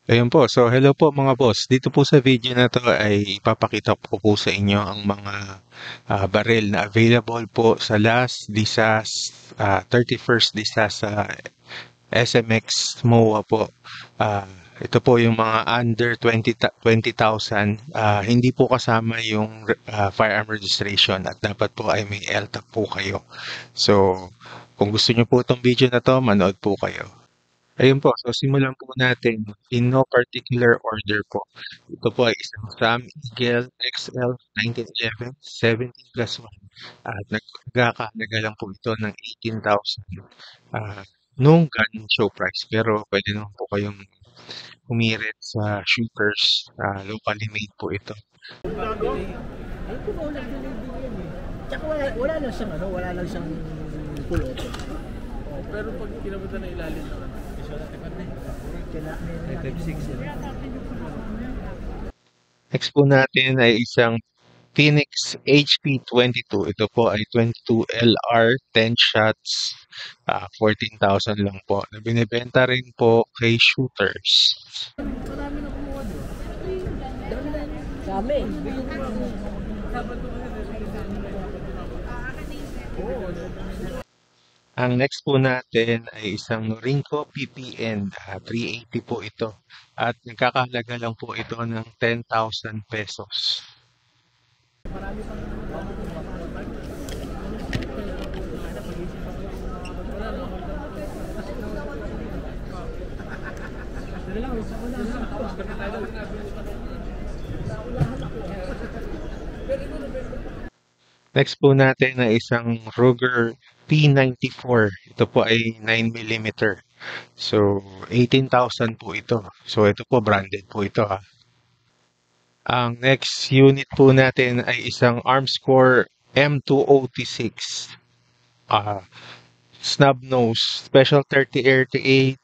Ayun po. So, hello po mga boss. Dito po sa video na to ay ipapakita ko po sa inyo ang mga baril na available po sa last Disas 31st Disas sa SMX MOA po. Ah, ito po yung mga under 20,000. Hindi po kasama yung firearm registration at dapat po ay may LTAC po kayo. So, kung gusto nyo po itong video na to, manood po kayo. Ayun po, so simulan po natin in no particular order po. Ito po ay isang Sam Eagle XL 1911 17 plus 1 at nagkakahalaga lang po ito ng 18,000 nung gun show price. Pero pwede naman po kayong humirit sa shooters, locally made po ito. Ay, kung wala delivery yan eh. Tsaka wala lang siyang wala lang siyang pulot. Oh, pero pag kinabutan na ilalim naman, iso na tipan na May type 6 yun. Next po natin ay isang Phoenix HP22. Ito po ay 22 LR 10 shots, 14,000 lang po. Na binibenta rin po kay shooters. Marami na kumuha doon. Dami na yun. Sa amin. Ang next po natin ay isang Norinco PPN. 380 po ito. At nagkakahalaga lang po ito ng 10,000 pesos. Next po natin ay isang Ruger P94. Ito po ay 9mm. So, 18,000 po ito. So, ito po branded po ito ha. Ang next unit po natin ay isang Armscore M2OT6. Ah, snub nose, special 30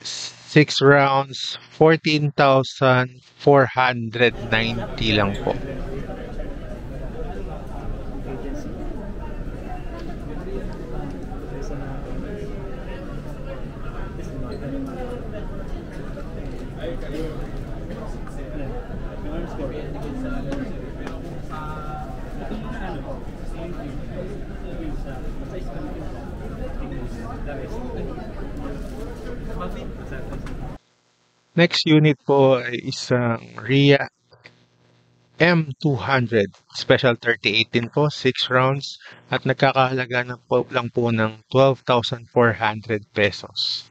6 rounds, 14,490 lang po. Next unit po ay isang RIA M200 Special 38 din po, 6 rounds at nagkakahalaga lang po ng 12,400 pesos.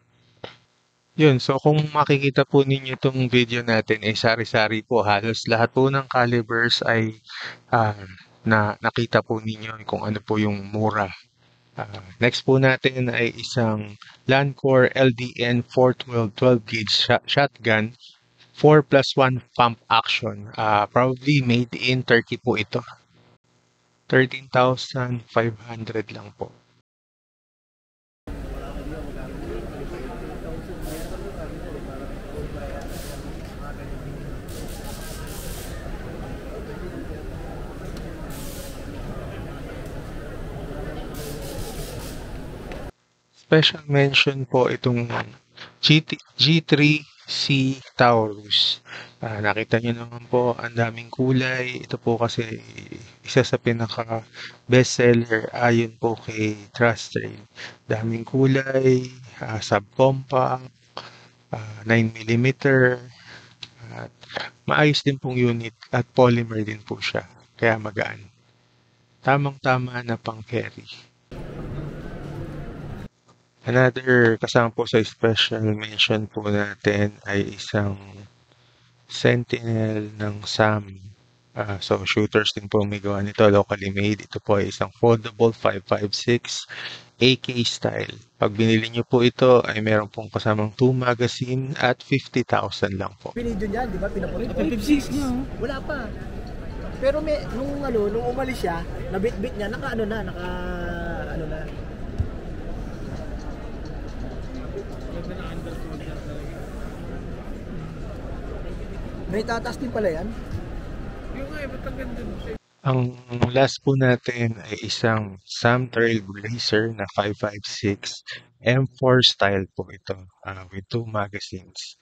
Yun, so kung makikita po ninyo itong video natin ay sari-sari po. Halos lahat po ng calibers ay ah, nakita po ninyo kung ano po yung mura. Next po natin ay isang Lancor LDN 412 12 gauge shotgun 4 plus 1 pump action. Probably made in Turkey po ito. 13,500 lang po. Special mention po itong G3C Taurus. Nakita nyo naman po, ang daming kulay. Ito po kasi isa sa pinaka bestseller ayon po kay Trust Train. Daming kulay, subcompact, 9mm, at maayos din pong unit at polymer din po siya. Kaya magaan. Tamang-tama na pang carry. Another kasama po sa special mention po natin ay isang Sentinel ng SAM. So shooters din po may gawa nito, locally made. Ito po ay isang foldable 5.56 AK style. Pag binili nyo po ito ay meron pong kasamang 2 magazine at 50,000 lang po. Pinidyo niyan, di ba? Pinapulit. 56 niya. Wala pa. Pero nung umalis siya, nabit-bit niya, naka ano na. May tatas din pala yan. yung nga, ba't ang ganda nun? Ang last po natin ay isang Sam Trailblazer na 5.56 M4 style po ito with 2 magazines.